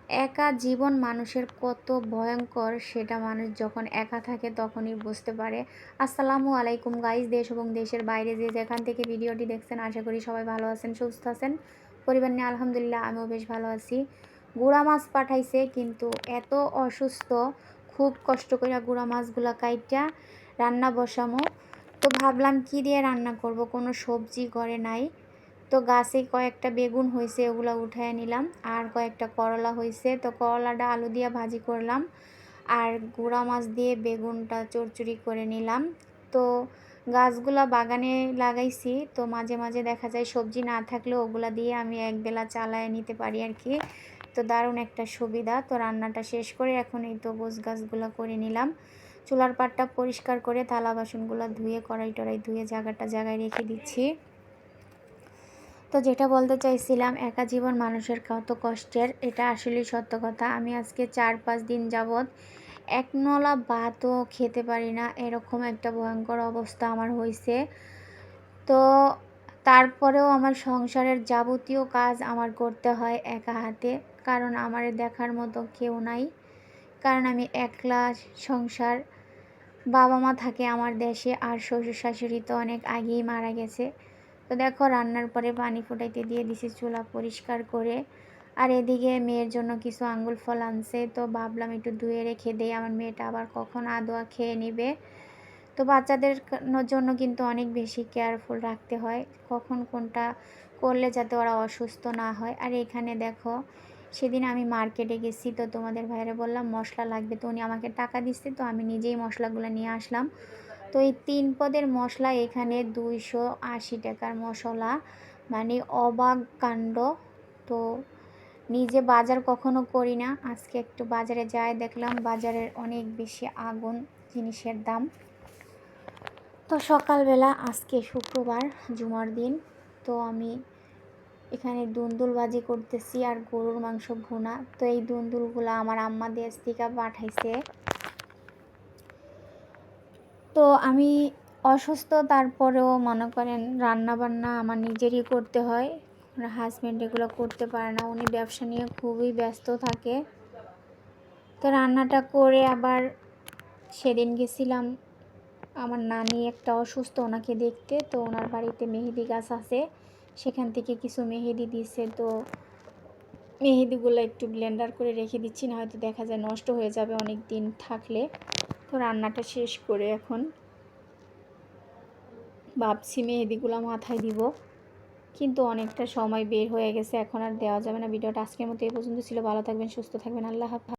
একা জীবন মানুষের কত ভয়ঙ্কর সেটা মানুষ যখন একা থাকে তখনই বুঝতে পারে। আসসালামু আলাইকুম গাইস, দেশ এবং দেশের বাইরে যে যেখান থেকে ভিডিওটি দেখছেন, আশা করি সবাই ভালো আছেন, সুস্থ আছেন। পরিবার নিয়ে আলহামদুলিল্লাহ আমিও বেশ ভালো আছি। গুড়া মাছ পাঠাইছে, কিন্তু এত অসুস্থ, খুব কষ্ট করে গুড়া মাছগুলা কাইটা রান্না বসামো। তো ভাবলাম কি দিয়ে রান্না করব, কোনো সবজি ঘরে নাই। তো গাছে কয়েকটা বেগুন হয়েছে, ওগুলো উঠায় নিলাম। আর কয়েকটা করলা হয়েছে, তো করলাটা আলু দিয়ে ভাজি করলাম। আর গুঁড়া মাছ দিয়ে বেগুনটা চড়চড়ি করে নিলাম। তো গাছগুলা বাগানে লাগাইছি, তো মাঝে মাঝে দেখা যায় সবজি না থাকলেও ওগুলা দিয়ে আমি একবেলা চালায় নিতে পারি আর কি। তো দারুণ একটা সুবিধা। তো রান্নাটা শেষ করে এখন এই তো গোছ গাছগুলো করে নিলাম। চুলার পাটটা পরিষ্কার করে থালা বাসনগুলো ধুয়ে কড়াই টড়াই ধুয়ে জায়গায় রেখে দিচ্ছি। তো যেটা বলতে চাইছিলাম, একা জীবন মানুষের কত কষ্টের, এটা আসলেই সত্য কথা। আমি আজকে 4-5 দিন যাবৎ এক নলা ভাতও খেতে পারি না, এরকম একটা ভয়ঙ্কর অবস্থা আমার হয়েছে। তো তারপরেও আমার সংসারের যাবতীয় কাজ আমার করতে হয় একা হাতে, কারণ আমার দেখার মতো কেউ নাই। কারণ আমি একলা সংসার। বাবা মা থাকে আমার দেশে, আর শ্বশুর শাশুড়ি তো অনেক আগেই মারা গেছে। তো দেখো রান্নার পরে পানি ফুটাইতে দিয়ে দিছি চুলা পরিষ্কার করে। আর এদিকে মেয়ের জন্য কিছু আঙ্গুল ফল আনছে, তো ভাবলাম একটু ধুয়ে রেখে দেই, আমার মেয়েটা আবার কখন আদোয়া খেয়ে নেবে। তো বাচ্চাদের জন্য কিন্তু অনেক বেশি কেয়ারফুল রাখতে হয়, কখন কোনটা করলে যাতে ওরা অসুস্থ না হয়। আর এখানে দেখো, সেদিন আমি মার্কেটে গেছি, তো তোমাদের ভাইরে বললাম মশলা লাগবে, তো উনি আমাকে টাকা দিচ্ছে, তো আমি নিজেই মশলাগুলো নিয়ে আসলাম। তো এই 3 পদের মশলা এখানে 280 টাকার মশলা, মানে অবাক কাণ্ড। তো নিজে বাজার কখনো করি না, আজকে একটু বাজারে যাই, দেখলাম বাজারের অনেক বেশি আগুন জিনিসের দাম। তো সকালবেলা আজকে শুক্রবার, জুমার দিন, তো আমি এখানে দুন্দুল ভাজি করতেছি আর গরুর মাংস ভুনা। তো এই দুন্দুলগুলো আমার আম্মা দেশ থেকে পাঠাইছে। তো আমি অসুস্থ, তারপরেও মনে করেন রান্না বান্না আমার নিজেরই করতে হয়, হাজব্যান্ড এগুলো করতে পারে না, উনি ব্যবসা নিয়ে খুবই ব্যস্ত থাকে। তো রান্নাটা করে আবার সেদিন গেছিলাম আমার নানি একটা অসুস্থ, ওনাকে দেখতে। তো ওনার বাড়িতে মেহেদি গাছ আছে, সেখান থেকে কিছু মেহেদি দিছে। তো মেহেদিগুলো একটু ব্লেন্ডার করে রেখে দিচ্ছি, না হয়তো দেখা যায় নষ্ট হয়ে যাবে অনেক দিন থাকলে। তো রান্নাটা শেষ করে এখন ভাবছি মেহেদিগুলো মাথায় দিব, কিন্তু অনেকটা সময় বের হয়ে গেছে, এখন আর দেওয়া যাবে না। ভিডিওটা আজকের মতো এই পর্যন্ত ছিল। ভালো থাকবেন, সুস্থ থাকবেন, আল্লাহ হাফেজ।